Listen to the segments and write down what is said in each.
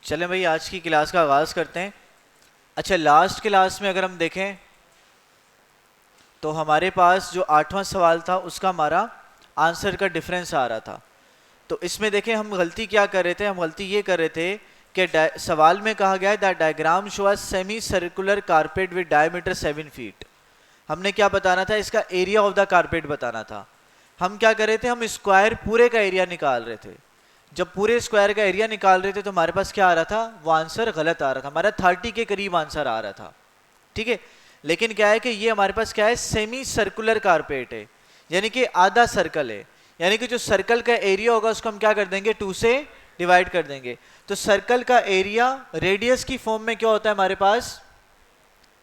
चलें भाई, आज की क्लास का आगाज़ करते हैं। अच्छा, लास्ट क्लास में अगर हम देखें तो हमारे पास जो 8वां सवाल था उसका हमारा आंसर का डिफरेंस आ रहा था। तो इसमें देखें हम गलती क्या कर रहे थे, हम गलती ये कर रहे थे कि सवाल में कहा गया है that diagram show a semi circular carpet with diameter 7 feet. हमने क्या बताना था, इसका एरिया ऑफ द कारपेट बताना था। हम क्या कर रहे थे, हम स्क्वायर पूरे का एरिया निकाल रहे थे। जब पूरे स्क्वायर का एरिया निकाल रहे थे तो हमारे पास क्या आ रहा था, वो आंसर गलत आ रहा था, हमारा 30 के करीब आंसर आ रहा था। ठीक है, लेकिन क्या है कि ये हमारे पास क्या है, सेमी सर्कुलर कारपेट है, यानी कि आधा सर्कल है। यानी कि जो सर्कल का एरिया होगा उसको हम क्या कर देंगे, 2 से डिवाइड कर देंगे। तो सर्कल का एरिया रेडियस की फॉर्म में क्या होता है हमारे पास,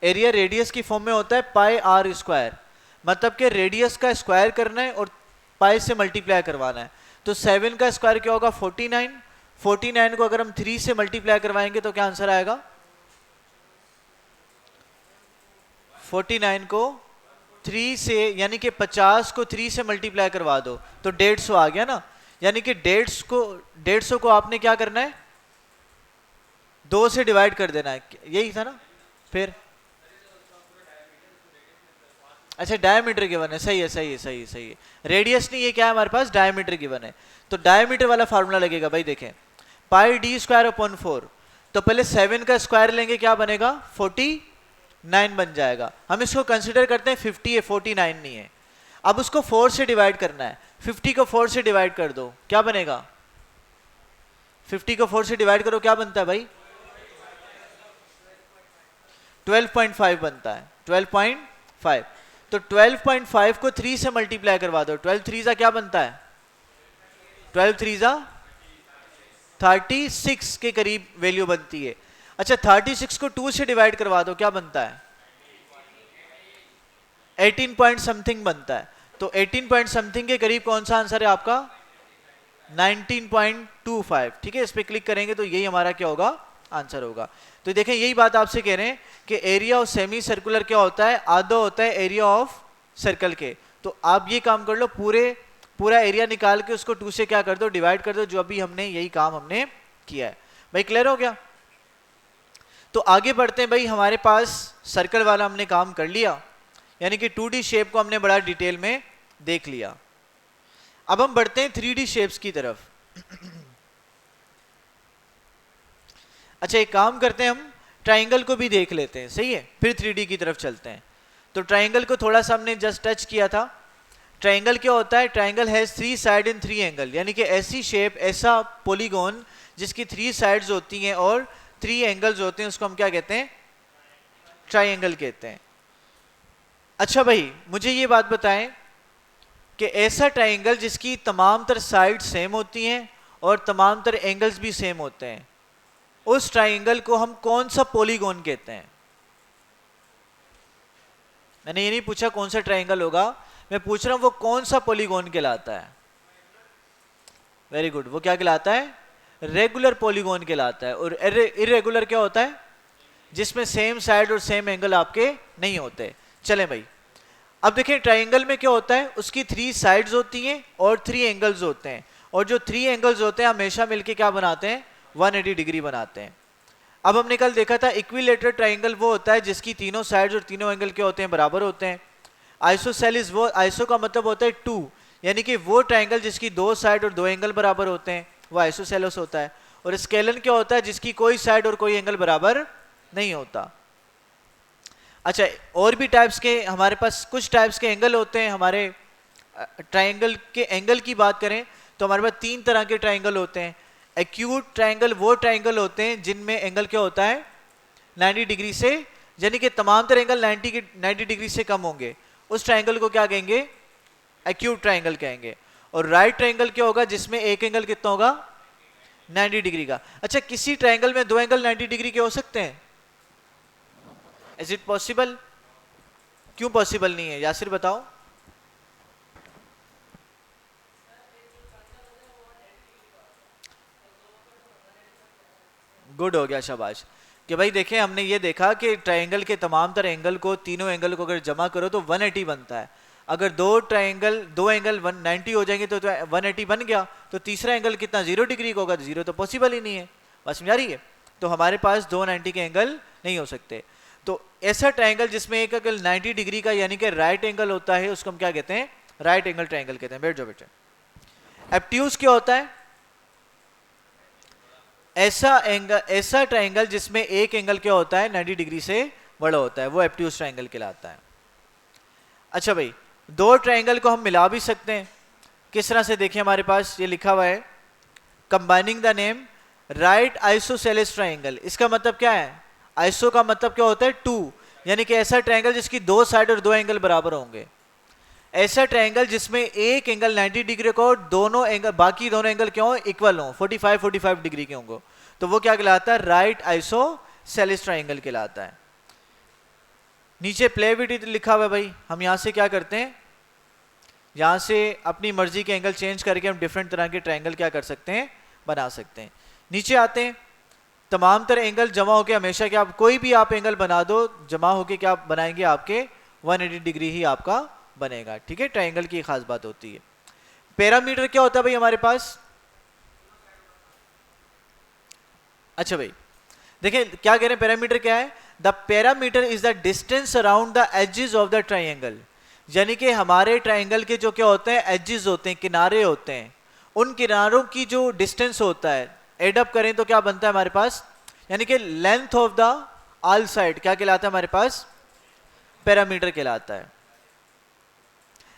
एरिया रेडियस की फॉर्म में होता है पाई आर स्क्वायर। मतलब कि रेडियस का स्क्वायर करना है और पाई से मल्टीप्लाई करवाना है। तो 7 का स्क्वायर क्या होगा, 49। 49 को अगर हम 3 से मल्टीप्लाई करवाएंगे तो क्या आंसर आएगा, 49 को 3 से, यानी कि 50 को 3 से मल्टीप्लाई करवा दो तो 150 आ गया ना। यानी कि 150 को आपने क्या करना है, 2 से डिवाइड कर देना है, यही था ना। फिर अच्छा, डायमीटर गिवन है, सही है सही है सही है सही है। रेडियस नहीं, ये क्या है हमारे पास, डायमीटर गिवन है। तो डायमीटर वाला फार्मूला लगेगा भाई, देखें पाई डी स्क्वायर अपॉन 4। तो पहले 7 का स्क्वायर लेंगे, क्या बनेगा, 49 बन जाएगा। हम इसको कंसिडर करते हैं 50 है, 49 नहीं है। अब उसको 4 से डिवाइड करना है, 50 को 4 से डिवाइड कर दो, क्या बनेगा, 50 को 4 से डिवाइड करो, क्या बनता है भाई, 12.5 बनता है, 12.5। तो 12.5 को 3 से मल्टीप्लाई करवा दो, 12 3 क्या बनता है, 12 3 36 के करीब वैल्यू बनती है। अच्छा, 36 को 2 से डिवाइड करवा दो, क्या बनता है, 18 पॉइंट समथिंग बनता है। तो 18 पॉइंट समथिंग के करीब कौन सा आंसर है आपका, 19.25। ठीक है, इस पे क्लिक करेंगे तो यही हमारा क्या होगा, आंसर होगा। तो देखें, यही बात आपसे कह रहे हैं कि एरिया ऑफ सेमी सर्कुलर क्या होता है, आधा होता है एरिया ऑफ सर्कल के। तो आप ये काम कर लो, पूरा एरिया निकाल के उसको 2 से क्या कर दो, डिवाइड कर दो, जो अभी हमने यही काम हमने किया है। भाई क्लियर हो गया। तो आगे बढ़ते हैं भाई, हमारे पास सर्कल वाला हमने काम कर लिया, यानी कि 2D शेप को हमने बड़ा डिटेल में देख लिया। अब हम बढ़ते हैं 3D शेप्स की तरफ। अच्छा, एक काम करते हैं, हम ट्राइंगल को भी देख लेते हैं, सही है, फिर 3D की तरफ चलते हैं। तो ट्राइंगल को थोड़ा सा हमने जस्ट टच किया था। ट्राइंगल क्या होता है, triangle has 3 side in 3 angle, यानी कि ऐसी शेप, ऐसा पॉलीगॉन जिसकी 3 साइड्स होती हैं और 3 एंगल्स होते हैं, उसको हम क्या कहते हैं, ट्राइंगल कहते हैं। अच्छा भाई, मुझे ये बात बताएं कि ऐसा ट्राइंगल जिसकी तमाम तर साइड सेम होती हैं और तमाम तर एंगल्स भी सेम होते हैं, उस ट्राइंगल को हम कौन सा पॉलीगॉन कहते हैं। मैंने ये नहीं पूछा कौन सा ट्राइंगल होगा, मैं पूछ रहा हूं वो कौन सा पॉलीगॉन कहलाता है। वेरी गुड, वो क्या कहलाता है, रेगुलर पॉलीगॉन कहलाता है। और इरेगुलर क्या होता है, जिसमें सेम साइड और सेम एंगल आपके नहीं होते। चलें भाई, अब देखें ट्राइंगल में क्या होता है, उसकी 3 साइड्स होती हैं और 3 एंगल्स होते हैं, और जो 3 एंगल्स होते हैं हमेशा मिलके क्या बनाते हैं, 180 डिग्री बनाते हैं। अब हमने कल देखा था इक्विलेटरल ट्राइंगल वो होता है जिसकी तीनों साइड्स और तीनों एंगल क्या होते हैं, बराबर होते हैं। आइसोसेलिस, वो आइसो का मतलब होता है 2, यानी कि वो ट्राइंगल जिसकी 2 साइड और 2 एंगल बराबर होते हैं, वो आइसोसेलस होता है। और स्केलन क्या होता है, जिसकी कोई साइड और कोई एंगल बराबर नहीं होता। अच्छा, और भी टाइप्स के हमारे पास कुछ टाइप्स के एंगल होते हैं। हमारे ट्राइंगल के एंगल की बात करें तो हमारे पास 3 तरह के ट्राइंगल होते हैं। एक्यूट ट्राइंगल वो ट्राइंगल होते हैं जिनमें एंगल क्या होता है, 90 डिग्री से, यानी कि तमाम तरह एंगल 90 डिग्री से कम होंगे, उस ट्राइंगल को क्या कहेंगे, एक्यूट ट्राइंगल कहेंगे। और राइट ट्राइंगल क्या होगा, जिसमें एक एंगल कितना होगा, 90 डिग्री का। अच्छा, किसी ट्राइंगल में 2 एंगल 90 डिग्री के हो सकते हैं, इज इट पॉसिबल, क्यों पॉसिबल नहीं है, यासिर बताओ। गुड हो गया, शाबाश। कि भाई देखें, हमने ये देखा कि ट्राइंगल के तमाम तरह एंगल को, तीनों एंगल को अगर जमा करो तो 180 बनता है। अगर दो एंगल 190 हो जाएंगे तो 180 बन गया, तो तीसरा एंगल कितना, 0 डिग्री का होगा, तो 0 तो पॉसिबल ही नहीं है। बस समझ आ रही है। तो हमारे पास दो 90 के एंगल नहीं हो सकते। तो ऐसा ट्राइंगल जिसमें एक एंगल 90 डिग्री का यानी कि राइट एंगल होता है उसको हम क्या कहते हैं, राइट एंगल ट्राइंगल कहते हैं। बैठ जाओ बेटे। एब्ट्यूज क्या होता है, ऐसा एंगल, ऐसा ट्राइंगल जिसमें एक एंगल क्या होता है 90 डिग्री से बड़ा होता है, वो एब्ट्यूज ट्राइंगल कहलाता है। अच्छा भाई, दो ट्राइंगल को हम मिला भी सकते हैं, किस तरह से देखिए हमारे पास ये लिखा हुआ है combining the name right isosceles triangle. इसका मतलब क्या है, आइसो का मतलब क्या होता है 2, यानी कि ऐसा ट्राइंगल जिसकी दो साइड और दो एंगल बराबर होंगे। ऐसा ट्राइंगल जिसमें एक एंगल 90 डिग्री का और दोनों एंगल, बाकी दोनों एंगल क्या हो, इक्वल हो, 45 डिग्री के होंगे, तो वो क्या कहलाता है, राइट आइसोसेलेस ट्राइंगल कहलाता है। नीचे प्ले विथ लिखा हुआ है भाई, हम यहां से क्या करते हैं, यहां से अपनी मर्जी के एंगल चेंज करके हम डिफरेंट तरह के ट्राइंगल क्या कर सकते हैं, बना सकते हैं। नीचे आते हैं, तमाम तरह एंगल जमा होके हमेशा क्या, कोई भी आप एंगल बना दो जमा होके क्या बनाएंगे, आपके 180 डिग्री ही आपका बनेगा। ठीक है, ट्राइंगल की खास बात होती है। पैरामीटर क्या होता है भाई हमारे पास, अच्छा भाई देखिए क्या कह रहे हैं, पैरामीटर क्या है, the parameter is the distance around the edges of the triangle. यानी कि हमारे ट्राइंगल के जो क्या होते हैं एजेस होते हैं, किनारे होते हैं, उन किनारों की जो डिस्टेंस होता है एड अप करें तो क्या बनता है हमारे पास, यानी कि length of the all side क्या कहलाता है हमारे पास, पैरामीटर कहलाता है।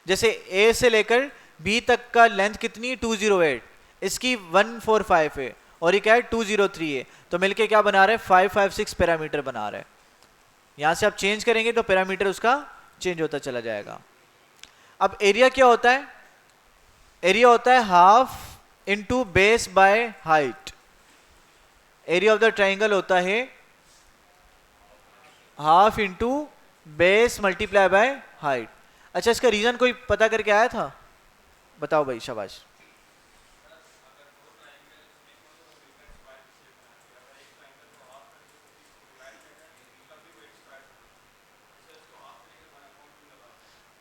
जैसे ए से लेकर बी तक का लेंथ कितनी है 208, इसकी 145 है और ये क्या है 203 है, तो मिलके क्या बना रहे हैं 556 पैरामीटर बना रहे हैं। यहां से आप चेंज करेंगे तो पैरामीटर उसका चेंज होता चला जाएगा। अब एरिया क्या होता है, एरिया होता है half into base by height. Area of the triangle होता है half into base multiply by height. अच्छा, इसका रीजन कोई पता करके आया था, बताओ भाई, शाबाश।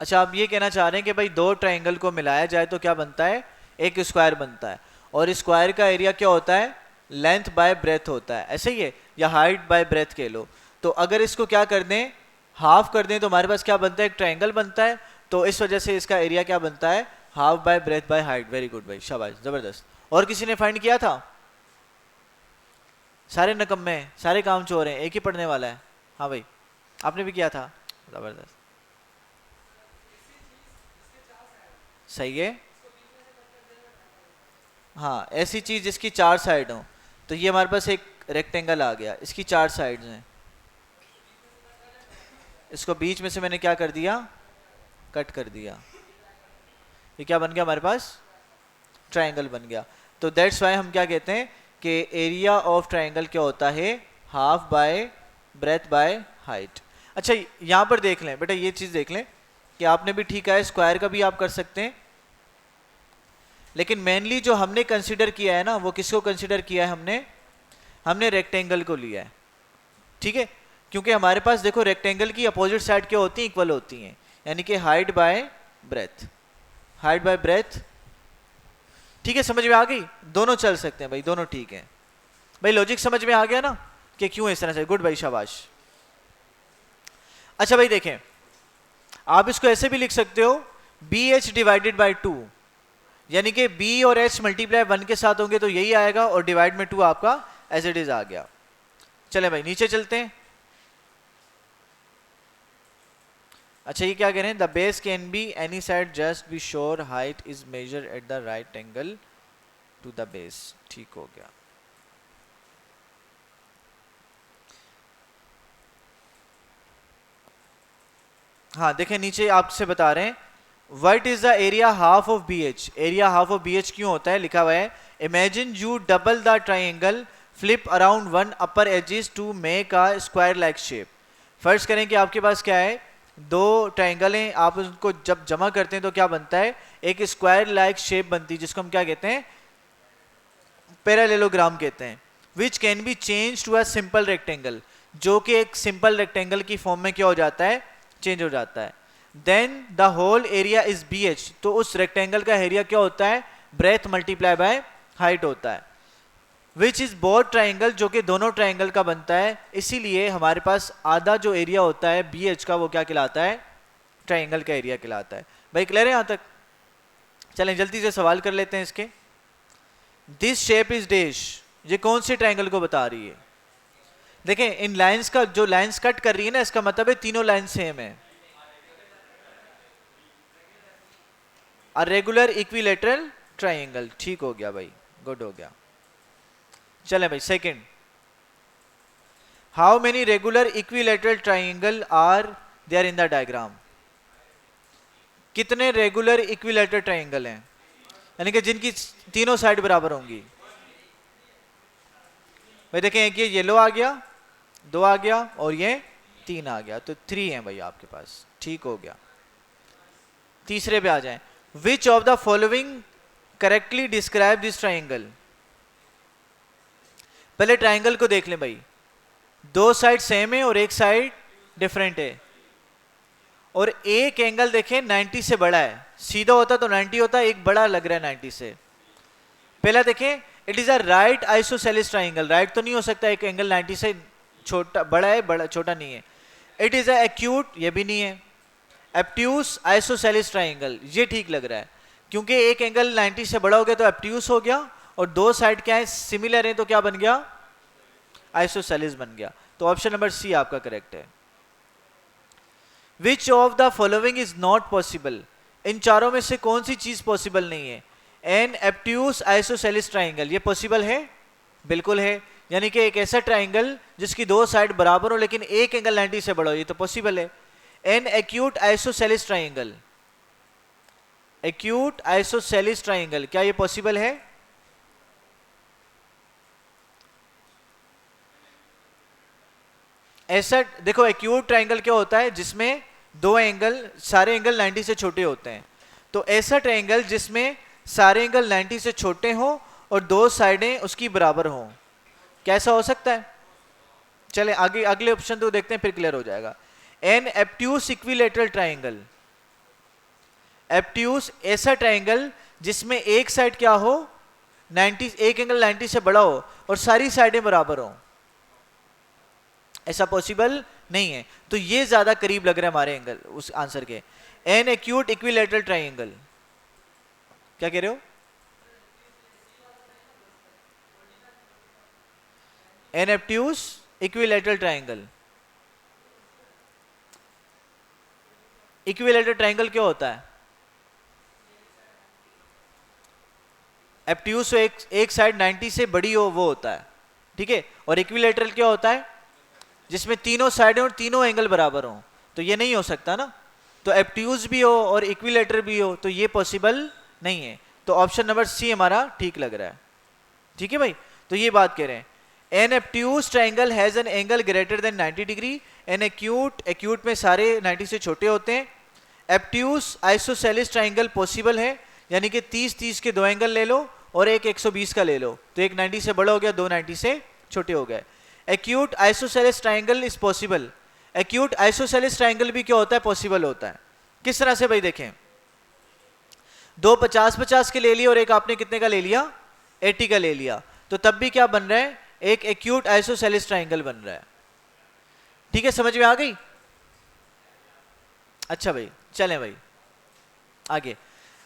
अच्छा, आप ये कहना चाह रहे हैं कि भाई दो ट्राइंगल को मिलाया जाए तो क्या बनता है, एक स्क्वायर बनता है, और स्क्वायर का एरिया क्या होता है, लेंथ बाय ब्रेथ होता है, ऐसे ही है, या हाइट बाय ब्रेथ कह लो। तो अगर इसको क्या कर दें, हाफ कर दें, तो हमारे पास क्या बनता है, एक ट्राइंगल बनता है। तो इस वजह से इसका एरिया क्या बनता है, half bye breath by height. Very good भाई, शाबाश, जबरदस्त। और किसी ने फाइंड किया था, सारे नकम्मे हैं, सारे काम चोर हैं, एक ही पढ़ने वाला है। हाँ भाई, आपने भी किया था, जबरदस्त, सही है। हाँ, ऐसी चीज जिसकी चार साइड हो, तो ये हमारे पास एक रेक्टेंगल आ गया, इसकी चार साइड्स हैं, इसको बीच में से मैंने क्या कर दिया, कट कर दिया, ये क्या बन गया हमारे पास, ट्राइंगल बन गया। तो दैट्स वाई हम क्या कहते हैं कि एरिया ऑफ ट्राइंगल क्या होता है, half bye breath by height. अच्छा, यहां पर देख लें बेटा, ये चीज देख लें कि आपने भी ठीक है, स्क्वायर का भी आप कर सकते हैं, लेकिन मेनली जो हमने कंसिडर किया है ना, वो किसको कंसिडर किया है, हमने रेक्टेंगल को लिया है। ठीक है, क्योंकि हमारे पास देखो रेक्टेंगल की अपोजिट साइड क्या होती है, इक्वल होती हैं, यानी कि height bye breath, height bye breath. ठीक है, समझ में आ गई, दोनों चल सकते हैं भाई, दोनों ठीक है भाई, लॉजिक समझ में आ गया ना कि क्यों इस तरह से। गुड भाई, शाबाश। अच्छा भाई देखें, आप इसको ऐसे भी लिख सकते हो, बी एच डिवाइडेड बाई 2, यानी कि b और h मल्टीप्लाई 1 के साथ होंगे तो यही आएगा, और डिवाइड में 2 आपका एज इट इज आ गया। चले भाई नीचे चलते हैं। अच्छा, ये क्या कह रहे हैं, the base can be any side just be sure height is measure at the right angle to the base. ठीक हो गया। हाँ देखें, नीचे आपसे बता रहे हैं what is the area half of B H. Area half of B H क्यों होता है, लिखा हुआ है imagine you double the triangle flip around one upper edges to make a square like shape. फर्ज करें कि आपके पास क्या है, दो ट्राइंगल हैं, आप उनको जब जमा करते हैं तो क्या बनता है, एक स्क्वायर लाइक शेप बनती है, जिसको हम क्या कहते हैं, पैरेललोग्राम कहते हैं, which can be change to a simple rectangle, जो कि एक सिंपल रेक्टेंगल की फॉर्म में क्या हो जाता है, चेंज हो जाता है। Then the whole area is B H, तो उस रेक्टेंगल का एरिया क्या होता है, ब्रेथ मल्टीप्लाई बाय हाइट होता है। विच इज बोथ ट्राइंगल, जो कि दोनों ट्राइंगल का बनता है, इसीलिए हमारे पास आधा जो एरिया होता है BH का वो क्या कहलाता है, ट्राइंगल का एरिया कहलाता है। भाई क्लियर है यहाँ तक? चलें जल्दी से सवाल कर लेते हैं इसके। दिस शेप इज डैश, ये कौन से ट्राइंगल को बता रही है? देखें इन लाइंस का, जो लाइंस कट कर रही है ना, इसका मतलब है तीनों लाइन सेम है। अ रेगुलर इक्विलेटरल ट्राइंगल, ठीक हो गया भाई, गुड हो गया। चले भाई second, how many regular equilateral triangle are there in the diagram? कितने रेगुलर इक्विलेटरल ट्राइंगल हैं, यानी कि जिनकी तीनों साइड बराबर होंगी? भाई देखें, एक ये येलो आ गया, 2 आ गया और ये 3 आ गया, तो 3 है भाई आपके पास, ठीक हो गया। तीसरे पे आ जाएं, विच of the following correctly describe this triangle? पहले ट्राइंगल को देख लें भाई, 2 साइड सेम है और एक साइड डिफरेंट है, और एक एंगल देखें 90 से बड़ा है, सीधा होता तो 90 होता, एक बड़ा लग रहा है 90 से। पहला देखें, it is a right isosceles triangle, right तो नहीं हो सकता, एक एंगल 90 से छोटा बड़ा है, बड़ा छोटा नहीं है। इट इज अ एक्यूट, ये भी नहीं है। एप्ट्यूस आइसोसेलेस ट्राइंगल, ये ठीक लग रहा है, क्योंकि एक एंगल 90 से बड़ा हो गया तो एप्ट्यूस हो गया, और 2 साइड क्या है, सिमिलर है, तो क्या बन गया, आइसोसेलेस बन गया। तो ऑप्शन नंबर सी आपका करेक्ट है। Which of the following is not possible? इन चारों में से कौन सी चीज पॉसिबल नहीं है? एन एप्ट्यूस आइसोसेलेस ट्राइंगल, ये पॉसिबल है, बिल्कुल है, यानी कि एक ऐसा ट्राइंगल जिसकी 2 साइड बराबर हो लेकिन एक एंगल 90 से बड़ा हो, ये तो पॉसिबल है। An acute isosceles triangle, acute isosceles triangle, क्या ये पॉसिबल है? ऐसा देखो, एक्यूट ट्राइंगल क्या होता है, जिसमें 2 एंगल, सारे एंगल 90 से छोटे होते हैं। तो ऐसा ट्राइंगल जिसमें सारे एंगल 90 से छोटे हो और 2 साइडें उसकी बराबर हो, कैसा हो सकता है? चले आगे अगले ऑप्शन तो देखते हैं, फिर क्लियर हो जाएगा। एन एप्ट्यूस इक्विलेटरल ट्राइंगल, एप्ट्यूस ऐसा ट्राइंगल जिसमें एक साइड क्या हो, 90, एक एंगल 90 से बड़ा हो और सारी साइडें बराबर हो, ऐसा पॉसिबल नहीं है। तो ये ज्यादा करीब लग रहा है हमारे एंगल उस आंसर के। एन एक्यूट इक्विलेटरल ट्राइंगल, क्या कह रहे हो? An obtuse equilateral triangle, equilateral triangle क्या होता है? एप्ट्यूस एक साइड 90 से बड़ी हो वो होता है, ठीक है। और इक्विलेटरल क्या होता है? जिसमें तीनों साइडें और तीनों एंगल बराबर हो, तो ये नहीं हो सकता ना। तो एप्ट्यूस भी हो और इक्विलेटरल भी हो, तो ये पॉसिबल नहीं है। तो ऑप्शन नंबर सी हमारा ठीक लग रहा है, ठीक है भाई। तो ये बात कह रहे हैं, an obtuse triangle has an angle greater than 90 degree, an acute, acute में सारे 90 से छोटे होते हैं। एप्ट्यूस आइसोसेलेस ट्राइंगल पॉसिबल है, यानी कि 30-30 के 2 एंगल ले लो और एक 120 का ले लो, तो एक 90 से बड़ा हो गया, 2 90 से छोटे हो गए। Acute isosceles triangle is possible, acute isosceles triangle भी क्या होता है, पॉसिबल होता है। किस तरह से भाई देखें, 2 50-50 के ले लिए और एक आपने कितने का ले लिया, 80 का ले लिया, तो तब भी क्या बन रहा है, एक एक्यूट आइसोसेलेस ट्राइंगल बन रहा है, ठीक है, समझ में आ गई? अच्छा भाई चलें भाई आगे।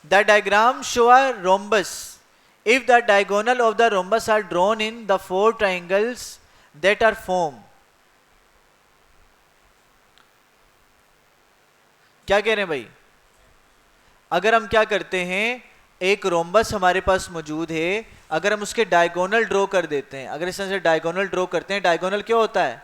The diagram show a rhombus if the diagonal of the rhombus are drawn in the 4 triangles that are formed। क्या कह रहे हैं भाई, अगर हम क्या करते हैं, एक रोम्बस हमारे पास मौजूद है, अगर हम उसके डायगोनल ड्रॉ कर देते हैं, अगर इस तरह से डायगोनल ड्रॉ करते हैं, डायगोनल क्या होता है,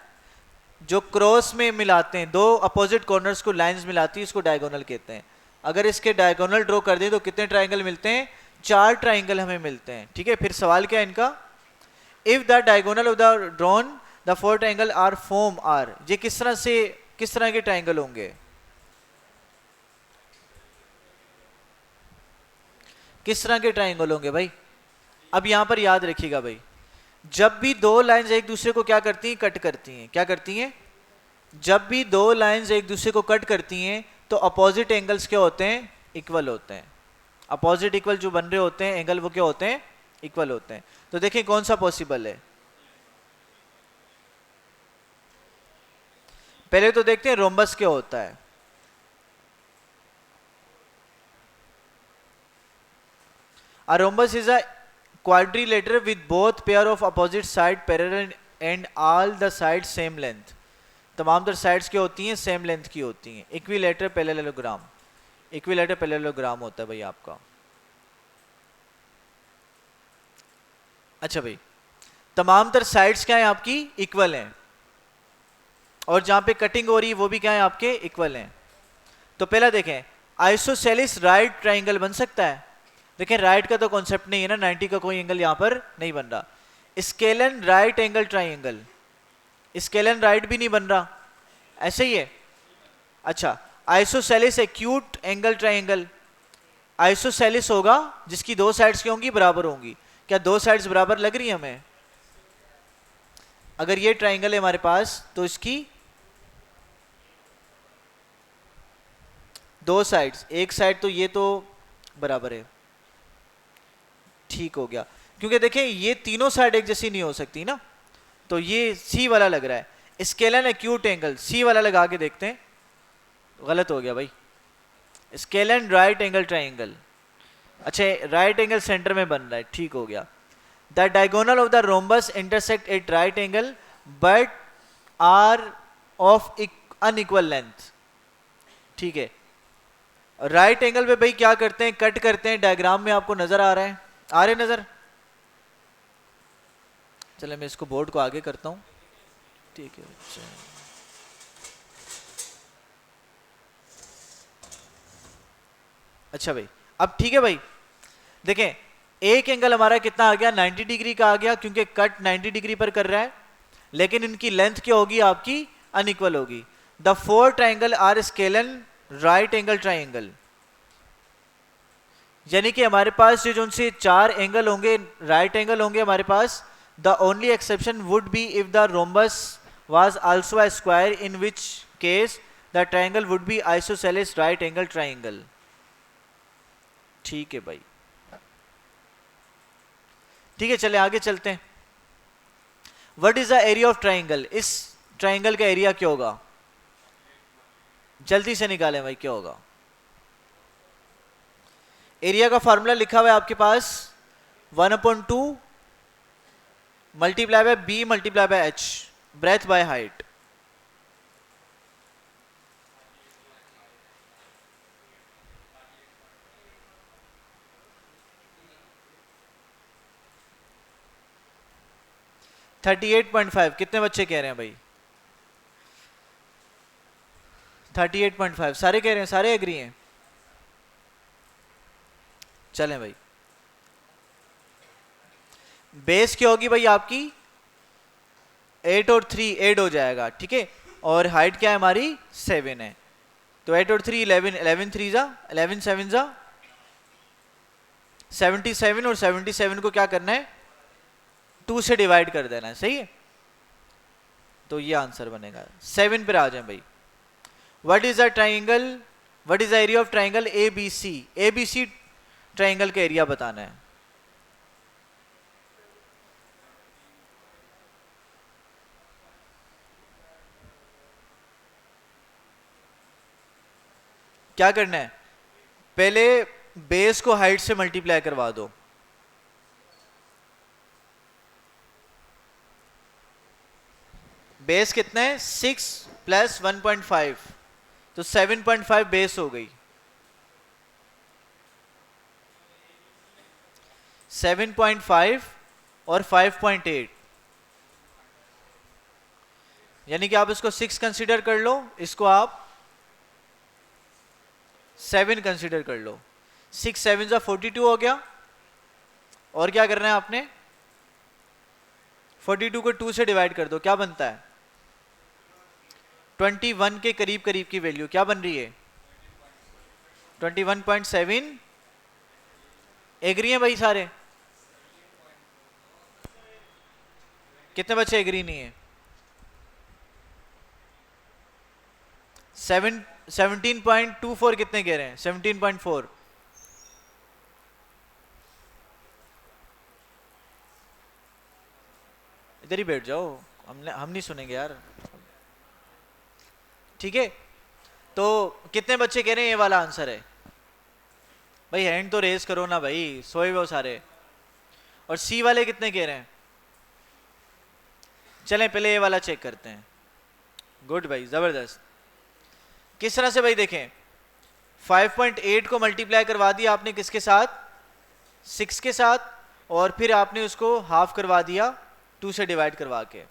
जो क्रॉस में मिलाते हैं, 2 अपोजिट कॉर्नर्स को लाइंस मिलाती है, इसको डायगोनल कहते हैं। अगर इसके डायगोनल ड्रॉ कर दें तो कितने ट्राइंगल मिलते हैं, 4 ट्राइंगल हमें मिलते हैं, ठीक है। फिर सवाल क्या है इनका, if the diagonal of the drawn the 4 triangle are form are, ये किस तरह से, किस तरह के ट्राइंगल होंगे, किस तरह के ट्राइंगल होंगे भाई। अब यहां पर याद रखिएगा भाई, जब भी 2 लाइंस एक दूसरे को क्या करती हैं, कट करती हैं, क्या करती हैं, जब भी 2 लाइंस एक दूसरे को कट करती हैं तो अपोजिट एंगल्स क्या होते हैं, इक्वल होते हैं। अपोजिट इक्वल जो बन रहे होते हैं एंगल, वो क्या होते हैं, इक्वल होते हैं। तो देखें कौन सा पॉसिबल है। पहले तो देखते हैं रोम्बस क्या होता है। A rhombus is a quadrilateral with both pair of opposite side parallel and all the sides same length। तमाम तर साइड्स क्या होती हैं, सेम लेंथ की होती हैं। इक्विलेटरल पैरेललोग्राम, इक्विलेटरल पैरेललोग्राम होता है भाई आपका। अच्छा भाई, तमाम तर साइड्स क्या है आपकी, इक्वल हैं, और जहां पे कटिंग हो रही है वो भी क्या है आपके, इक्वल हैं। तो पहला देखें, आइसोसेलिस राइट ट्राइंगल बन सकता है। देखें राइट का तो कॉन्सेप्ट नहीं है ना, 90 का कोई एंगल यहां पर नहीं बन रहा। Scalene right angle triangle, scalene right भी नहीं बन रहा, ऐसे ही है। अच्छा, isosceles acute angle triangle, isosceles होगा जिसकी दो साइड्स क्या होंगी, बराबर होंगी। क्या दो साइड्स बराबर लग रही है हमें? अगर ये ट्राइंगल है हमारे पास तो इसकी दो साइड्स, एक साइड तो ये तो बराबर है, ठीक हो गया। क्योंकि देखें ये तीनों साइड एक जैसी नहीं हो सकती ना, तो ये सी वाला लग रहा है। स्केलन एक्यूट एंगल, सी वाला लगा के देखते हैं, गलत हो गया भाई। स्केलन राइट एंगल ट्राइंगल, अच्छा राइट एंगल सेंटर में बन रहा है, ठीक हो गया। The diagonal of the rhombus intersect at right angle but are of unequal length, ठीक है। राइट एंगल पे भाई क्या करते हैं, कट करते हैं। डायग्राम में आपको नजर आ रहा है, आ रहे नजर? चले मैं इसको बोर्ड को आगे करता हूं, ठीक है। अच्छा भाई, अब ठीक है भाई, देखें एक एंगल हमारा कितना आ गया, 90 डिग्री का आ गया, क्योंकि कट 90 डिग्री पर कर रहा है, लेकिन इनकी लेंथ क्या होगी आपकी, अनइक्वल होगी। The four triangle are scalene right angle triangle, यानी कि हमारे पास जो उनसे चार एंगल होंगे, राइट एंगल होंगे हमारे पास। The only exception would be if the rhombus was also a square, in which case the triangle would be isosceles right angle triangle, ठीक है भाई, ठीक है। चले आगे चलते हैं। What is the area of triangle, इस ट्राइंगल का एरिया क्या होगा, जल्दी से निकालें भाई, क्या होगा? एरिया का फॉर्मूला लिखा हुआ है आपके पास, 1/2 multiply by B multiply by H, breadth by height. $38.5, कितने बच्चे कह रहे हैं भाई? 38.5 सारे कह रहे हैं, सारे एग्री हैं? चलें भाई, बेस क्या होगी भाई आपकी, 8 और 3 8 हो जाएगा, ठीक है। और हाइट क्या है हमारी, 7 है। तो 8 और 3 11, 11 3 जा 11 7 जा 77, और 77 को क्या करना है, 2 से डिवाइड कर देना है, सही है। तो ये आंसर बनेगा। 7 पर आ जाए भाई। What is the triangle, what is the area of triangle ABC, ABC triangle का एरिया बताना है। क्या करना है, पहले बेस को हाइट से मल्टीप्लाई करवा दो। बेस कितना है, 6 + 1.5, तो 7.5 बेस हो गई। 7.5 और 5.8, यानी कि आप इसको 6 कंसीडर कर लो, इसको आप 7 कंसीडर कर लो। 6 7 जा 42 हो गया। और क्या करना है आपने, 42 को 2 से डिवाइड कर दो, क्या बनता है, 21 के करीब करीब की वैल्यू क्या बन रही है, 21.7। एग्री हैं भाई सारे? कितने बच्चे एग्री नहीं है? 17.24 कितने कह रहे हैं, 17.4। इधर ही बैठ जाओ, हम नहीं सुनेंगे यार। ठीक है, तो कितने बच्चे कह रहे हैं ये वाला आंसर है? भाई हैंड तो रेस करो ना भाई, सोए वो सारे। और सी वाले कितने कह रहे हैं? चलें पहले ये वाला चेक करते हैं। गुड भाई, जबरदस्त। किस तरह से भाई देखें, 5.8 को मल्टीप्लाई करवा दिया आपने किसके साथ? 6 के साथ, और फिर आपने उसको हाफ करवा दिया 2 से डिवाइड करवा के।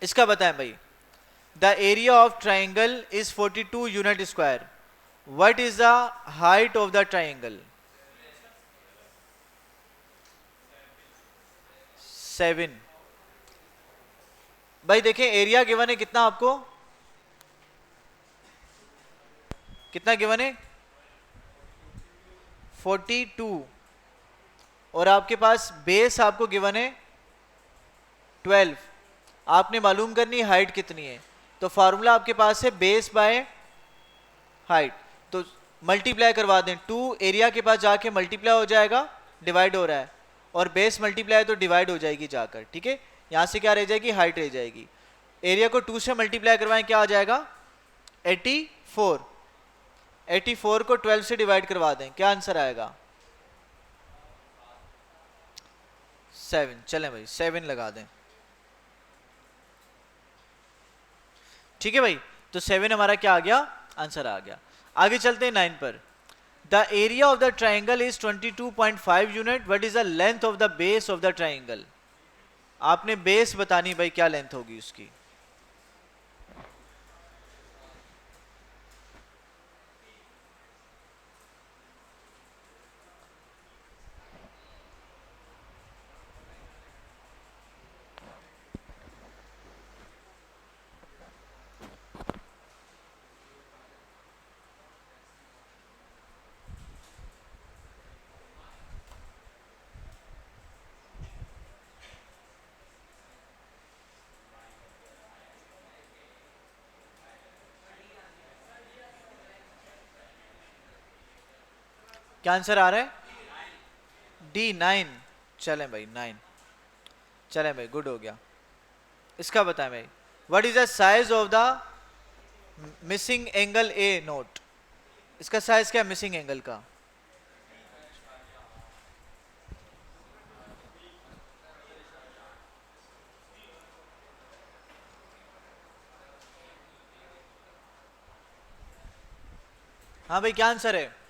इसका बताएं भाई, the area of triangle is 42 unit square, what is the height of the triangle? 7। भाई देखें एरिया गिवन है कितना आपको, कितना गिवन है? 42, और आपके पास बेस आपको गिवन है 12। आपने मालूम करनी हाइट कितनी है, तो फार्मूला आपके पास है बेस बाय हाइट, तो मल्टीप्लाई करवा दें। 2 एरिया के पास जाके मल्टीप्लाई हो जाएगा, डिवाइड हो रहा है, और बेस मल्टीप्लाई तो डिवाइड हो जाएगी जाकर। ठीक है, यहां से क्या रह जाएगी? हाइट रह जाएगी। एरिया को 2 से मल्टीप्लाई करवाएं, क्या आ जाएगा? 84। 84 को 12 से डिवाइड करवा दें, क्या आंसर आएगा? 7। चलें भाई 7 लगा दें। ठीक है भाई, तो 7 हमारा क्या आ गया? आंसर आ गया। आगे चलते हैं 9 पर। The area of the triangle is 22.5 unit, what is the length of the base of the triangle? आपने बेस बतानी भाई, क्या लेंथ होगी उसकी? क्या आंसर आ रहा है? डी 9। चलें भाई 9। चलें भाई, गुड हो गया। इसका बताएं भाई, what is the size of the missing angle A note? इसका साइज क्या है मिसिंग एंगल का? हाँ भाई, क्या आंसर है?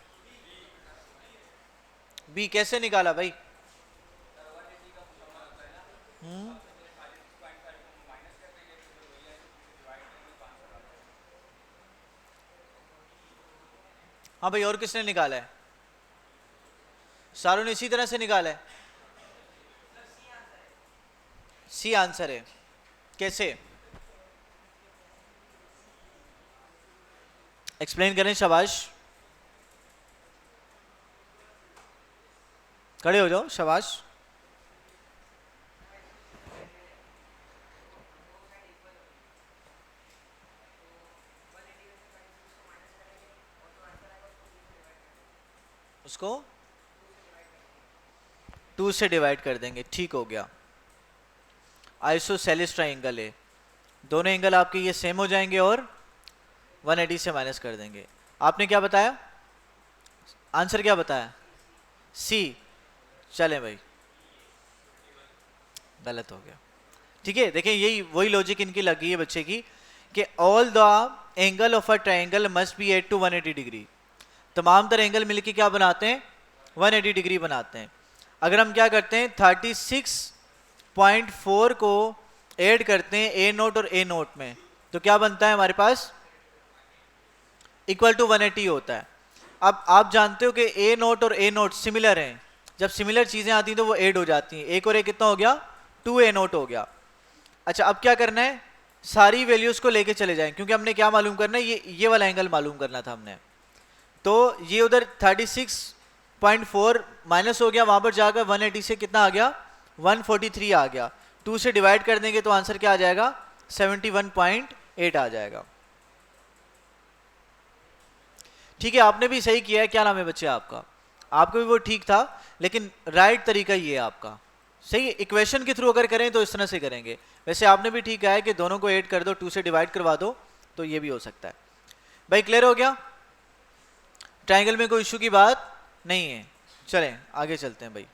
बी। कैसे निकाला भाई? हाँ भाई, और किसने निकाला है? सारों ने इसी तरह से निकाला है। सी आंसर है। कैसे? एक्सप्लेन करें, शाबाश। खड़े हो जाओ, शाबाश। उसको 2 से डिवाइड कर देंगे, ठीक हो गया। आइसोसेलेस ट्राइंगल है, दोनों एंगल आपके ये सेम हो जाएंगे और 180 से माइनस कर देंगे। आपने क्या बताया? आंसर क्या बताया? सी। चलें भाई, गलत हो गया। ठीक है, देखें यही वही लॉजिक इनकी लगी है बच्चे की, कि all the angle of a triangle must be add to 180 degree. तमाम तर एंगल मिलके क्या बनाते हैं? 180 डिग्री बनाते हैं। अगर हम क्या करते हैं, 36.4 को ऐड करते हैं ए नोट और ए नोट में, तो क्या बनता है हमारे पास? इक्वल टू 180 होता है। अब आप जानते हो कि ए नोट और ए नोट सिमिलर हैं, जब सिमिलर चीजें आती हैं तो वो ऐड हो जाती हैं। एक और एक कितना हो गया? 2 ए नोट हो गया। अच्छा, अब क्या करना है? सारी वैल्यूज को लेके चले जाएं, क्योंकि हमने क्या मालूम करना है? ये वाला एंगल मालूम करना था हमने। तो ये उधर 36.4 माइनस हो गया, वहां पर जाकर 180 से कितना आ गया? 143 आ गया। 2 से डिवाइड कर देंगे तो आंसर क्या आ जाएगा? 71.8 आ जाएगा। ठीक है, आपने भी सही किया है। क्या नाम है बच्चे आपका? आपका भी वो ठीक था, लेकिन राइट तरीका ये है आपका। सही, इक्वेशन के थ्रू अगर करें तो इस तरह से करेंगे। वैसे आपने भी ठीक कहा है कि दोनों को ऐड कर दो, 2 से डिवाइड करवा दो, तो ये भी हो सकता है। भाई क्लियर हो गया? ट्राइंगल में कोई इशू की बात नहीं है। चलें आगे चलते हैं भाई।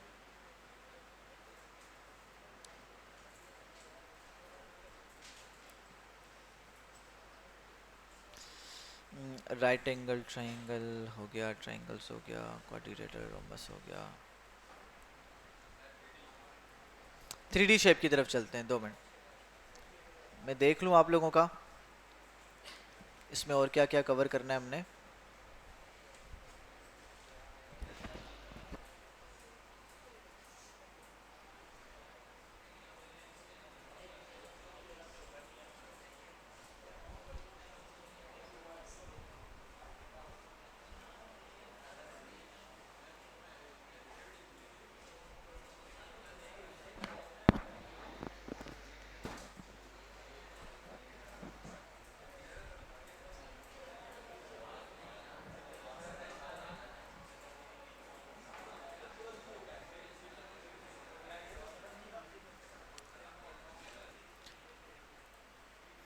राइट एंगल ट्राइंगल हो गया, ट्राइंगल्स हो गया, क्वाड्रिलेटरल रोम्बस हो गया। 3D शेप की तरफ चलते हैं, 2 मिनट मैं देख लूं आप लोगों का इसमें और क्या क्या कवर करना है हमने।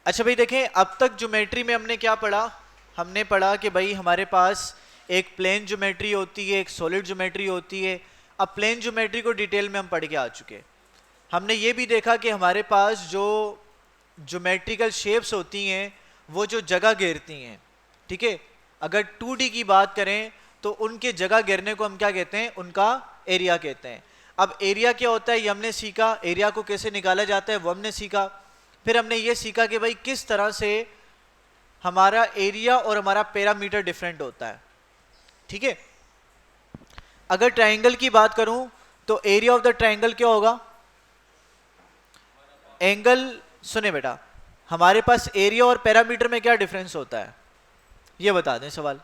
अच्छा भाई देखें, अब तक ज्योमेट्री में हमने क्या पढ़ा? हमने पढ़ा कि भाई हमारे पास एक प्लेन ज्योमेट्री होती है, एक सॉलिड ज्योमेट्री होती है। अब प्लेन ज्योमेट्री को डिटेल में हम पढ़ के आ चुके। हमने ये भी देखा कि हमारे पास जो ज्योमेट्रिकल शेप्स होती हैं वो जो जगह घेरती हैं, ठीक है। अगर 2D की बात करें तो उनके जगह घेरने को हम क्या कहते हैं? उनका एरिया कहते हैं। अब एरिया क्या होता है ये हमने सीखा, एरिया को कैसे निकाला जाता है वो हमने सीखा। फिर हमने ये सीखा कि भाई किस तरह से हमारा एरिया और हमारा पैरामीटर डिफरेंट होता है, ठीक है। अगर ट्राइंगल की बात करूं तो एरिया ऑफ द ट्राइंगल क्या होगा? एंगल। सुने बेटा, हमारे पास एरिया और पैरामीटर में क्या डिफरेंस होता है ये बता दें सवाल।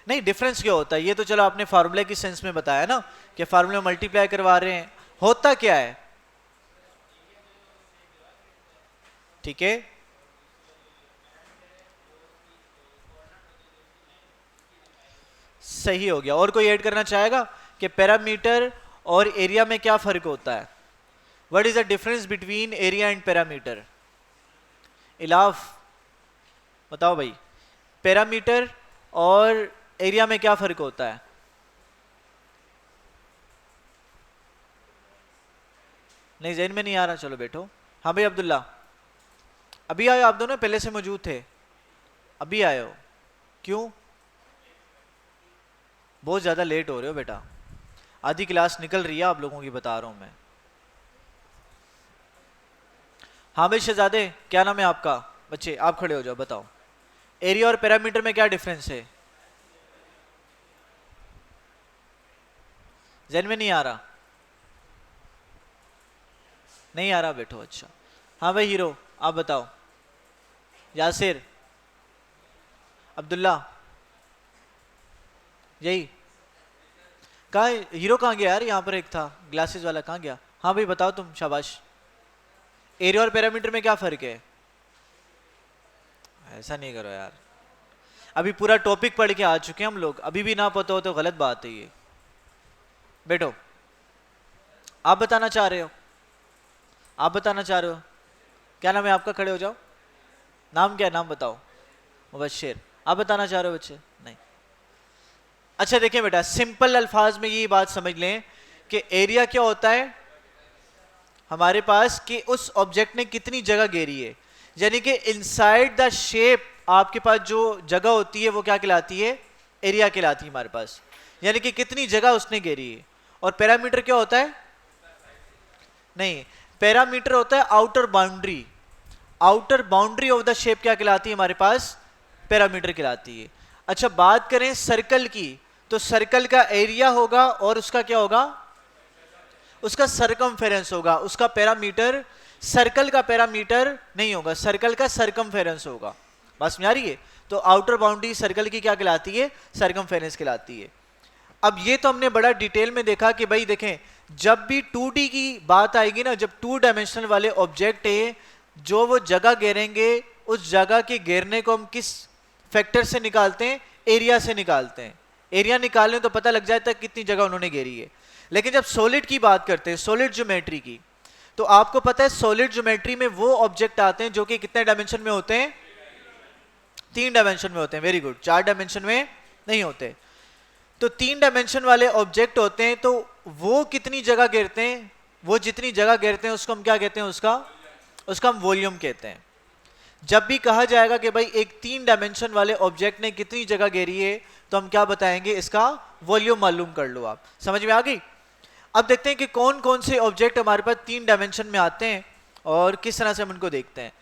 नहीं, डिफरेंस क्या होता है ये तो चलो आपने फार्मूले की सेंस में बताया ना कि फार्मूले मल्टीप्लाई करवा रहे हैं। होता क्या है? ठीक है, सही हो गया। और कोई ऐड करना चाहेगा कि पैरामीटर और एरिया में क्या फर्क होता है? What is the difference between area and perimeter? इलाफ बताओ भाई, पैरामीटर और एरिया में क्या फर्क होता है? नहीं जहन में नहीं आ रहा, चलो बैठो। हाँ भाई अब्दुल्ला, अभी आए आप दोनों? पहले से मौजूद थे, अभी आए हो? क्यों? बहुत ज्यादा लेट हो रहे हो बेटा, आधी क्लास निकल रही है आप लोगों की, बता रहा हूं मैं। हाँ भाई शहजादे, क्या नाम है आपका? बच्चे आप खड़े हो जाओ, बताओ एरिया और पैरामीटर में क्या डिफरेंस है? जहन में नहीं आ रहा? नहीं आ रहा, बैठो। अच्छा हाँ भाई हीरो, आप बताओ। यासिर, अब्दुल्ला, यही कहा हीरो? कहाँ गया यार? यहाँ पर एक था ग्लासेस वाला, कहाँ गया? हाँ भाई बताओ तुम, शाबाश। एरिया और पैरामीटर में क्या फर्क है? ऐसा नहीं करो यार, अभी पूरा टॉपिक पढ़ के आ चुके हैं हम लोग, अभी भी ना पता हो तो गलत बात है ये। बैठो, आप बताना चाह रहे हो? आप बताना चाह रहे हो? क्या नाम है आपका? खड़े हो जाओ। नाम क्या है? नाम बताओ। मुबश्शिर। आप बताना चाह रहे हो बच्चे? नहीं। अच्छा देखें बेटा, सिंपल अल्फाज में ये बात समझ लें कि एरिया क्या होता है हमारे पास कि उस ऑब्जेक्ट ने कितनी जगह घेरी है, यानी कि इनसाइड द शेप आपके पास जो जगह होती है वो क्या कहलाती है? एरिया कहलाती है हमारे पास, यानी कि कितनी जगह उसने घेरी है। और पैरामीटर क्या होता है? नहीं, पैरामीटर होता है outer boundary. Outer boundary of the shape क्या कहलाती है हमारे पास? पैरामीटर कहलाती है। अच्छा बात करें सर्कल की, तो सर्कल का एरिया होगा और उसका क्या होगा? उसका सरकमफेरेंस होगा। उसका पैरामीटर, सर्कल का पैरामीटर नहीं होगा, सर्कल का सरकमफेरेंस होगा। बस में आ रही है? तो आउटर बाउंड्री सर्कल की क्या कहलाती है? सरकमफेरेंस कहलाती है। अब ये तो हमने बड़ा डिटेल में देखा कि भाई देखें, जब भी 2D की बात आएगी ना, जब 2 डायमेंशनल वाले ऑब्जेक्ट है, जो वो जगह घेरेंगे, उस जगह के घेरने को हम किस फैक्टर से निकालते हैं? एरिया से निकालते हैं। एरिया निकाल लें तो पता लग जाता है कितनी जगह उन्होंने घेरी है। लेकिन जब सॉलिड की बात करते हैं, सॉलिड ज्योमेट्री की, तो आपको पता है सॉलिड ज्योमेट्री में वो ऑब्जेक्ट आते हैं जो कि कितने डायमेंशन में होते हैं? 3 डायमेंशन में होते हैं। वेरी गुड, 4 डायमेंशन में नहीं होते। तो 3 डायमेंशन वाले ऑब्जेक्ट होते हैं, तो वो कितनी जगह घेरते हैं? वो जितनी जगह घेरते हैं उसको हम क्या कहते हैं? उसका हम वॉल्यूम कहते हैं। जब भी कहा जाएगा कि भाई एक 3 डायमेंशन वाले ऑब्जेक्ट ने कितनी जगह घेरी है, तो हम क्या बताएंगे? इसका वॉल्यूम मालूम कर लो। आप समझ में आ गई? अब देखते हैं कि कौन कौन से ऑब्जेक्ट हमारे पास 3 डायमेंशन में आते हैं और किस तरह से हम उनको देखते हैं।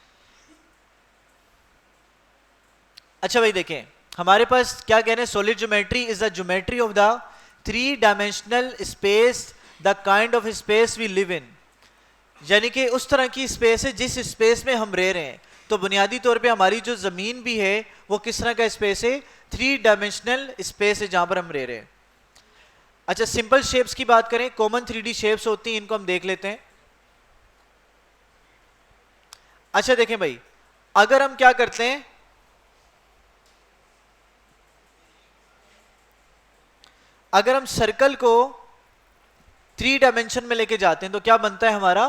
अच्छा भाई देखें, हमारे पास क्या कह रहे हैं? Solid geometry is the geometry of the 3 dimensional space, the kind of space we live in. यानी कि उस तरह की स्पेस है जिस स्पेस में हम रह रहे हैं। तो बुनियादी तौर पे हमारी जो जमीन भी है वो किस तरह का स्पेस है? 3 डायमेंशनल स्पेस है जहां पर हम रह रहे हैं। अच्छा, सिंपल शेप्स की बात करें, कॉमन 3D शेप्स होती हैं, इनको हम देख लेते हैं। अच्छा देखें भाई, अगर हम क्या करते हैं, अगर हम सर्कल को 3 डायमेंशन में लेके जाते हैं तो क्या बनता है? हमारा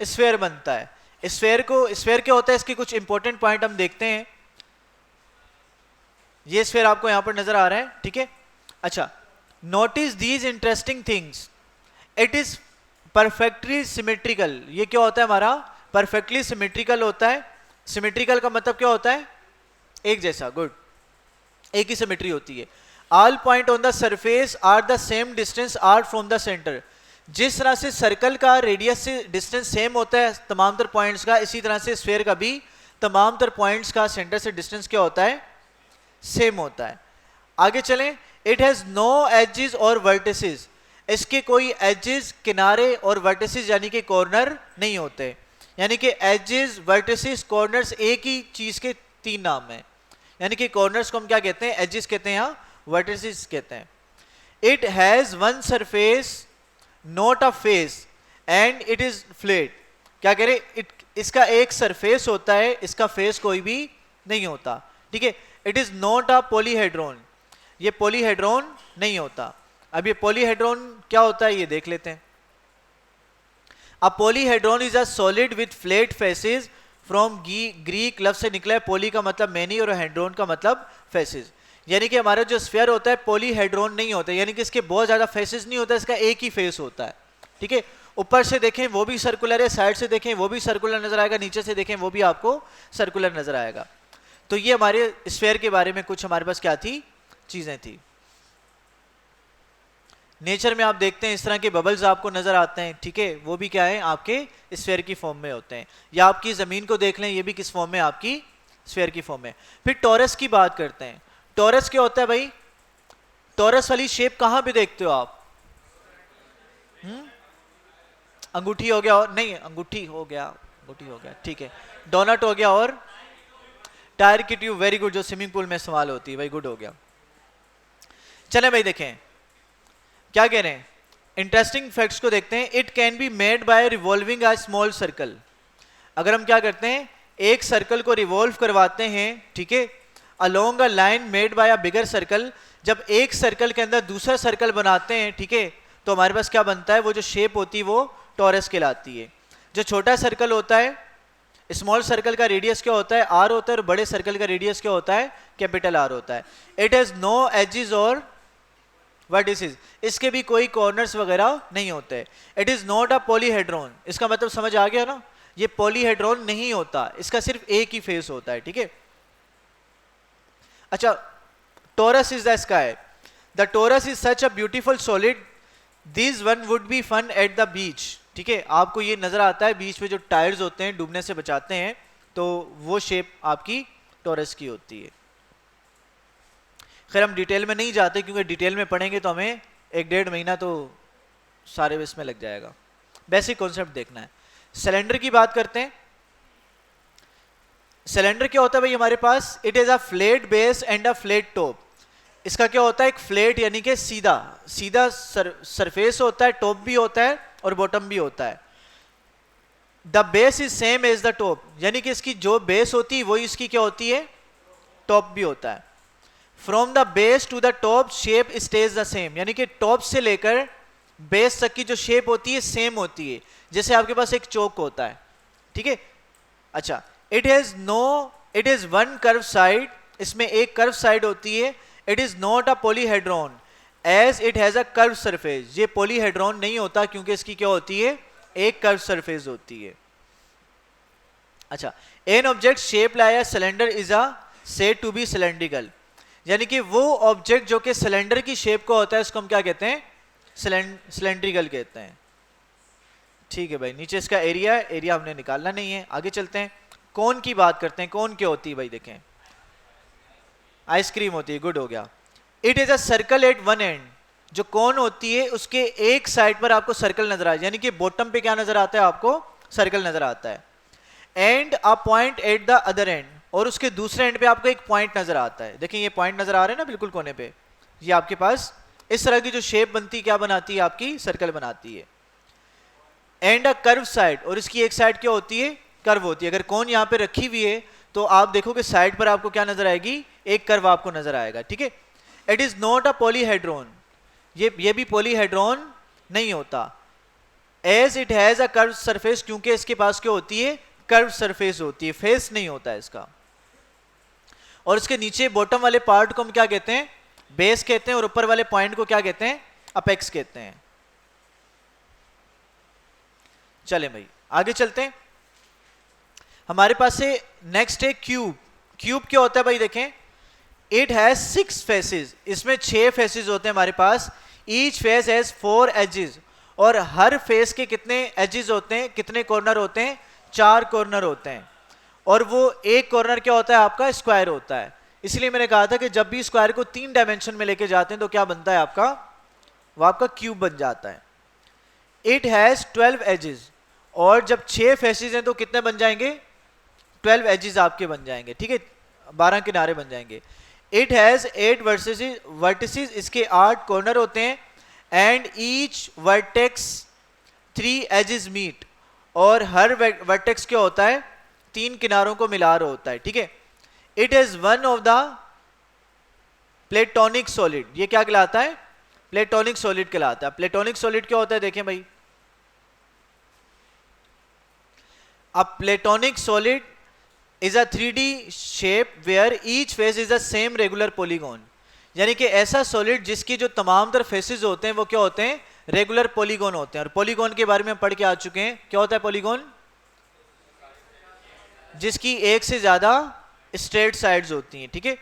स्फेयर बनता है। स्फेयर क्या होता है? इसके कुछ इंपॉर्टेंट पॉइंट हम देखते हैं। ये स्फेयर आपको यहां पर नजर आ रहा है, ठीक है। अच्छा, notice these interesting things, it is perfectly symmetrical. ये क्या होता है? हमारा परफेक्टली सिमेट्रिकल होता है। सिमेट्रिकल का मतलब क्या होता है? एक जैसा। गुड, एक ही सिमेट्री होती है। All point on the surface are the same distance are from the centre. जिस तरह से सर्कल का रेडियस से डिस्टेंस सेम होता है तमाम तर पॉइंट्स का, इसी तरह से स्फेयर का भी तमाम तर पॉइंट्स का सेंटर से डिस्टेंस क्या होता है? सेम होता है। आगे चलें, इट हैज नो एजेस और वर्टिसेस। इसके कोई एजेस, किनारे और वर्टिसेस यानी कि कॉर्नर नहीं होते। यानी कि एजेस, वर्टिसेस, कॉर्नर्स एक ही चीज के 3 नाम हैं। यानी कि कॉर्नर्स को हम क्या कहते हैं? एजेस कहते हैं, यहाँ वर्टिसेस कहते हैं। It has one surface not a face and it is flat. क्या कह रहे? इसका एक सरफेस होता है, इसका फेस कोई भी नहीं होता, ठीक है। It is not a polyhedron. ये पॉलीहेड्रॉन नहीं होता। अब ये पॉलीहेड्रॉन क्या होता है ये देख लेते हैं। A polyhedron is a solid with flat faces. From Greek लफ्ज से निकला है। पॉली का मतलब मैनी और हेड्रॉन का मतलब फेसेस। यानी कि हमारा जो स्फीयर होता है पॉलीहेड्रॉन नहीं होता, यानी कि इसके बहुत ज्यादा फेसेस नहीं होता, इसका एक ही फेस होता है, ठीक है। ऊपर से देखें वो भी सर्कुलर है, साइड से देखें वो भी सर्कुलर नजर आएगा, नीचे से देखें वो भी आपको सर्कुलर नजर आएगा। तो ये हमारे स्फीयर के बारे में कुछ हमारे पास क्या थी? चीजें थी। नेचर में आप देखते हैं इस तरह के बबल्स आपको नजर आते हैं, ठीक है। वो भी क्या है? आपके स्फीयर की फॉर्म में होते हैं। या आपकी जमीन को देख लें, ये भी किस फॉर्म में? आपकी स्फीयर की फॉर्म में। फिर टॉरस की बात करते हैं। टॉरस क्या होता है भाई? टॉरस वाली शेप कहां पे देखते हो आप? अंगूठी हो गया, और नहीं अंगूठी हो गया, ठीक है। डोनट हो गया, और टायर की ट्यूब। वेरी गुड, जो स्विमिंग पूल में इस्तेमाल होती है, भाई गुड हो गया। चले भाई देखें क्या कह रहे हैं। इंटरेस्टिंग फैक्ट्स को देखते हैं। It can be made by revolving a small circle. अगर हम क्या करते हैं, एक सर्कल को रिवॉल्व करवाते हैं, ठीक है, along a line made by a bigger circle. जब एक सर्कल के अंदर दूसरा सर्कल बनाते हैं, ठीक है, तो हमारे पास क्या बनता है? वो जो शेप होती है वो टॉरस कहलाती है। जो छोटा सर्कल होता है, स्मॉल सर्कल का रेडियस क्या होता है? आर होता है, और बड़े सर्कल का रेडियस क्या होता है? कैपिटल आर होता है। इट हैज नो एजेस और वर्टिसेस। इसके भी कोई कॉर्नर्स वगैरह नहीं होते। It is not a polyhedron. इसका मतलब समझ आ गया ना? ये पॉलीहेड्रॉन नहीं होता, इसका सिर्फ एक ही फेस होता है, ठीक है। अच्छा, torus is the sky. The torus is such a beautiful solid, this one would be fun at the beach. ठीक है, आपको ये नजर आता है बीच में जो टायर्स होते हैं डूबने से बचाते हैं, तो वो शेप आपकी टॉरस की होती है। खैर हम डिटेल में नहीं जाते, क्योंकि डिटेल में पढ़ेंगे तो हमें 1-1.5 महीना तो सारे इसमें लग जाएगा। बेसिक कॉन्सेप्ट देखना है। सिलेंडर की बात करते हैं। सिलेंडर क्या होता है भाई हमारे पास? It is a flat base and a flat top. इसका क्या होता है? एक फ्लैट यानी कि सीधा सीधा सरफेस होता है, टॉप भी होता है और बॉटम भी होता है। The base is same as the top, यानी कि इसकी जो बेस होती है वही इसकी क्या होती है? टॉप भी होता है। From the base to the top shape stays the same, यानी कि टॉप से लेकर बेस तक की जो शेप होती है सेम होती है, जैसे आपके पास एक चौक होता है, ठीक है। अच्छा, it is one curve side, इसमें एक कर्व साइड होती है। It is not a polyhedron as it has a curve surface, ये पॉलीहेड्रॉन नहीं होता क्योंकि इसकी क्या होती है, एक कर्व सरफेस होती है। अच्छा, an object shape like cylinder is a said to be cylindrical, यानी कि वो ऑब्जेक्ट जो कि सिलेंडर की शेप का होता है उसको हम क्या कहते हैं, सिलेंड्रिकल कहते हैं। ठीक है भाई, नीचे इसका एरिया है, एरिया हमने निकालना नहीं है। आगे चलते हैं, कोन की बात करते हैं। कोन क्या होती है भाई, देखें आइसक्रीम होती है, गुड हो गया। It is a circle eight one and, जो कोन होती है उसके एक साइड पर आपको सर्कल नजर आए, यानी कि बॉटम पे क्या नजर आता है, आपको सर्कल नजर आता है। And a point at the other and, और उसके दूसरे एंड पे आपको एक पॉइंट नजर आता है। देखिए ये पॉइंट नजर आ रहे हैं ना बिल्कुल कोने पे, ये आपके पास इस तरह की जो शेप बनती है क्या बनाती है, आपकी सर्कल बनाती है। एंड अ कर्व साइड, और इसकी एक साइड क्या होती है, कर्व होती है। अगर कोन यहाँ पे रखी हुई है तो आप देखोगे साइड पर आपको क्या नजर आएगी, एक कर्व आपको नजर आएगा, ठीक है। It is not a polyhedron, ये भी पॉलीहेड्रॉन नहीं होता। As it has a curve surface, क्योंकि इसके पास क्या होती है, कर्व सरफेस होती है, फेस नहीं होता है इसका। और इसके नीचे बॉटम वाले पार्ट को हम क्या कहते हैं, बेस कहते हैं, और ऊपर वाले पॉइंट को क्या कहते हैं, अपेक्स कहते हैं। चलें भाई आगे चलते हैं। हमारे पास से नेक्स्ट है क्यूब। क्यूब क्या होता है भाई, देखें इट हैज 6 फेसेस, इसमें 6 फेसेस होते हैं हमारे पास। ईच फेस हैज 4 एजेस, और हर फेस के कितने एजेस होते हैं, कितने कॉर्नर होते हैं, 4 कॉर्नर होते हैं। और वो एक कॉर्नर क्या होता है, आपका स्क्वायर होता है। इसलिए मैंने कहा था कि जब भी स्क्वायर को 3 डायमेंशन में लेके जाते हैं तो क्या बनता है आपका, वो आपका क्यूब बन जाता है। इट हैज 12 एजेस, और जब 6 फेसेस हैं तो कितने बन जाएंगे, 12 एजेस आपके बन जाएंगे, ठीक है, 12 किनारे बन जाएंगे। इट हैज 8 वर्टिसेस, इसके 8 कॉर्नर होते हैं। And each vertex 3 edges meet, और हर वर्टेक्स क्या होता है, 3 किनारों को मिला रहा होता है, ठीक है। It is one of the platonic solid, ये क्या कहलाता है, प्लेटोनिक सॉलिड कहलाता है। प्लेटोनिक सॉलिड क्या होता है, देखें भाई, a platonic solid is a 3D shape where each face is the same regular polygon, यानी कि ऐसा सॉलिड जिसकी जो तमाम तर फेसेस होते हैं वो क्या होते हैं, रेगुलर पॉलीगॉन होते हैं। और पॉलीगॉन के बारे में हम पढ़ के आ चुके हैं, क्या होता है पॉलीगॉन, जिसकी एक से ज्यादा स्ट्रेट साइड्स होती हैं, ठीक है।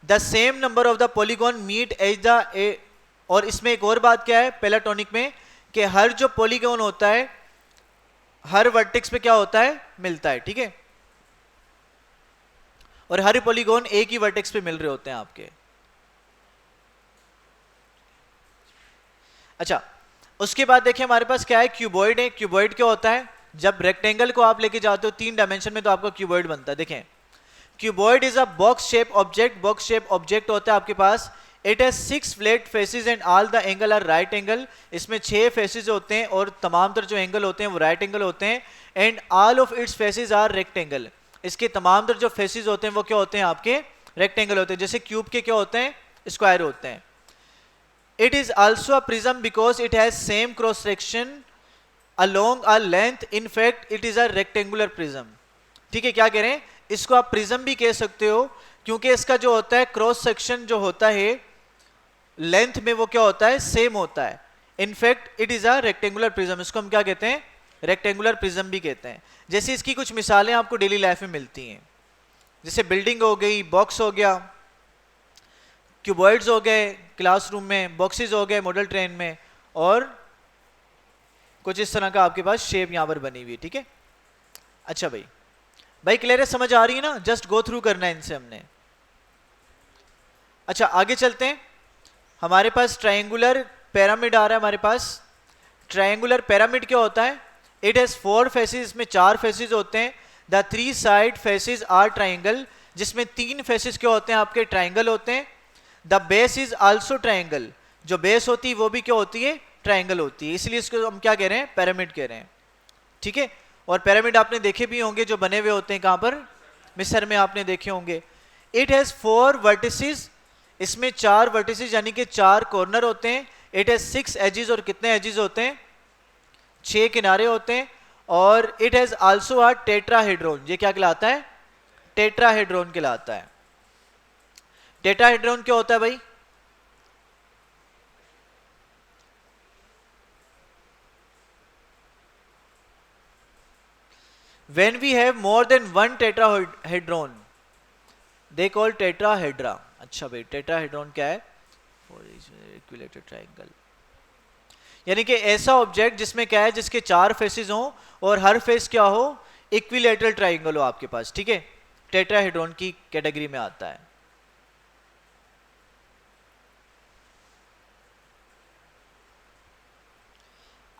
The same number of the polygon meet as the, और इसमें एक और बात क्या है पेलाटोनिक में, कि हर जो पॉलीगॉन होता है हर वर्टेक्स पे क्या होता है, मिलता है, ठीक है। और हर पॉलीगॉन एक ही वर्टेक्स पे मिल रहे होते हैं आपके। अच्छा, उसके बाद देखिए हमारे पास क्या है, क्यूबॉइड है। क्यूबॉइड क्या होता है, जब रेक्टेंगल को आप लेके जाते हो 3 डायमेंशन में तो आपका क्यूबॉइड बनता है। देखें cuboid is a box shape object, box shape object होता है आपके पास। It has 6 flat faces and all the angles are right angle, इसमें 6 फेसेस होते हैं और तमाम तर जो एंगल होते हैं वो राइट एंगल होते हैं। And all of its faces are rectangle, इसके तमाम तर जो फेसेस होते हैं वो क्या होते हैं, आपके रेक्टेंगल होते हैं। जैसे क्यूब के क्या होते हैं, स्क्वायर होते हैं। It is also a prism because it has same cross section along a length, in fact it is a rectangular prism, ठीक है। क्या कह रहे हैं, इसको आप प्रिज्म भी कह सकते हो क्योंकि इसका जो होता है क्रॉस सेक्शन जो होता है लेंथ में वो क्या होता है, सेम होता है। In fact it is a rectangular prism, इसको हम क्या कहते हैं, रेक्टेंगुलर प्रिज्म भी कहते हैं। जैसे इसकी कुछ मिसालें आपको डेली लाइफ में मिलती हैं, जैसे बिल्डिंग हो गई, बॉक्स हो गया, क्यूबॉइड्स हो गए क्लासरूम में, बॉक्सेस हो गए मॉडल ट्रेन में, और कुछ इस तरह का आपके पास शेप यहां पर बनी हुई है, ठीक है। अच्छा भाई क्लियर है, समझ आ रही है ना, जस्ट गो थ्रू करना है इनसे हमने। अच्छा आगे चलते हैं, हमारे पास ट्रायंगुलर पिरामिड आ रहा है हमारे पास। ट्रायंगुलर पिरामिड क्या होता है, इट हैज 4 फेसेस, इसमें 4 फेसेस होते हैं। The 3 side faces are triangle, जिसमें 3 फेसेस क्या होते हैं, आपके ट्रायंगल होते हैं। The base is also triangle, जो बेस होती है वो भी क्या होती है, ट्रायंगल होती है, इसलिए इसको हम क्या कह रहे हैं, पिरामिड कह रहे हैं, ठीक है। और पिरामिड आपने देखे भी होंगे जो बने हुए होते हैं, कहां पर, मिस्र में आपने देखे होंगे। इट हैज 4 वर्टिसेस, इसमें 4 वर्टिसेस यानी कि 4 कॉर्नर होते हैं। इट हैज 6 एजेस, और कितने एजेस होते हैं? 6 किनारे होते हैं। और it has also a tetrahedron, ये क्या कहलाता है? टेट्राहेड्रॉन कहलाता है। टेट्राहेड्रॉन क्या होता है भाई? When we have more than one tetrahedron, they call tetrahedra. अच्छा भाई, टेट्राहेड्रॉन क्या है? इक्विलेटरल ट्रायंगल, यानी कि ऐसा ऑब्जेक्ट जिसमें क्या है, जिसके 4 फेसेस हों और हर फेस क्या हो? इक्विलेटरल ट्रायंगल हो आपके पास, ठीक है? टेट्राहेड्रॉन की कैटेगरी में आता है।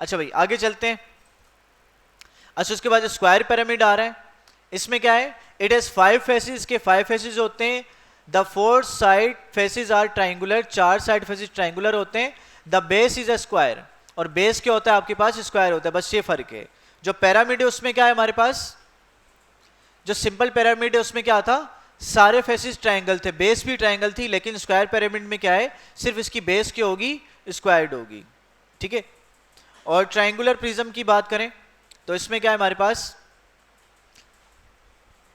अच्छा भाई, आगे चलते हैं। अच्छा, उसके बाद स्क्वायर पिरामिड आ रहा है। इसमें क्या है? इट हैज 5 फेसेस, के 5 फेसेस होते हैं। The 4 side faces are triangular, 4 side faces triangular होते हैं। The base is a square, और बेस क्या होता है आपके पास? स्क्वायर होता है, बस ये फर्क है। जो पिरामिड है उसमें क्या है हमारे पास? जो सिंपल पिरामिड है उसमें क्या था? सारे फेसेस ट्राइंगल थे, बेस भी ट्राइंगल थी, लेकिन स्क्वायर पिरामिड में क्या है? सिर्फ इसकी बेस क्या होगी? स्क्वायर्ड होगी, ठीक है? और ट्राइंगुलर प्रिज्म की बात करें तो इसमें क्या है हमारे पास?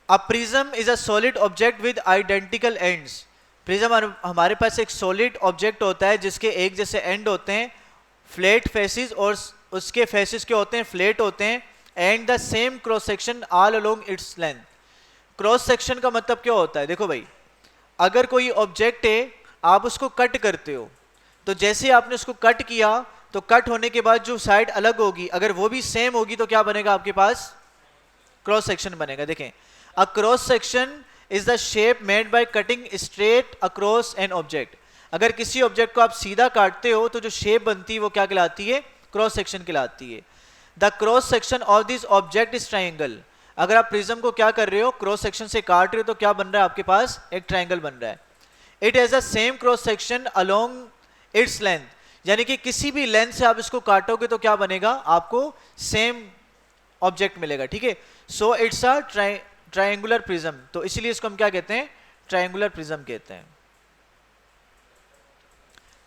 A prism is a solid object with identical ends. Prism हमारे पास एक सॉलिड ऑब्जेक्ट होता है जिसके एक जैसे एंड होते हैं, फ्लैट फेसेस, और उसके फेसेस के होते हैं फ्लैट होते हैं, and the same cross section all along its length. Cross section का मतलब क्या होता है? देखो भाई, अगर कोई ऑब्जेक्ट है, आप उसको कट करते हो, तो जैसे आपने उसको कट किया तो कट होने के बाद जो साइड अलग होगी, अगर वो भी सेम होगी तो क्या बनेगा आपके पास? क्रॉस सेक्शन बनेगा। देखें, a cross section is the shape made by cutting straight across an object. अगर किसी ऑब्जेक्ट को आप सीधा काटते हो तो जो शेप बनती है वो क्या कहलाती है? क्रॉस सेक्शन कहलाती है। The cross section of this object is triangle. अगर आप प्रिज्म को क्या कर रहे हो? क्रॉस सेक्शन से काट रहे हो, तो क्या बन रहा है आपके पास? एक ट्राइंगल बन रहा है। It has the same cross section along its length, यानी कि किसी भी लेंथ से आप इसको काटोगे तो क्या बनेगा? आपको सेम ऑब्जेक्ट मिलेगा, ठीक है? So it's a triangular prism, तो इसीलिए इसको हम क्या कहते हैं? ट्रायंगुलर प्रिज्म कहते हैं,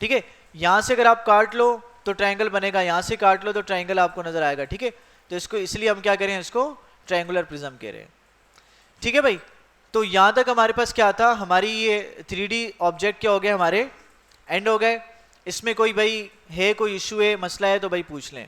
ठीक है? यहां से अगर आप काट लो तो ट्रायंगल बनेगा, यहां से काट लो तो ट्रायंगल आपको नजर आएगा, ठीक है? तो इसको इसलिए हम क्या करें? इसको ट्रायंगुलर प्रिज्म कह रहे हैं, ठीक है भाई? तो यहां तक हमारे पास क्या था? हमारी ये 3D ऑब्जेक्ट क्या हो गए? हमारे एंड हो गए। इसमें कोई भाई है, कोई इशू है, मसला है तो भाई पूछ लें।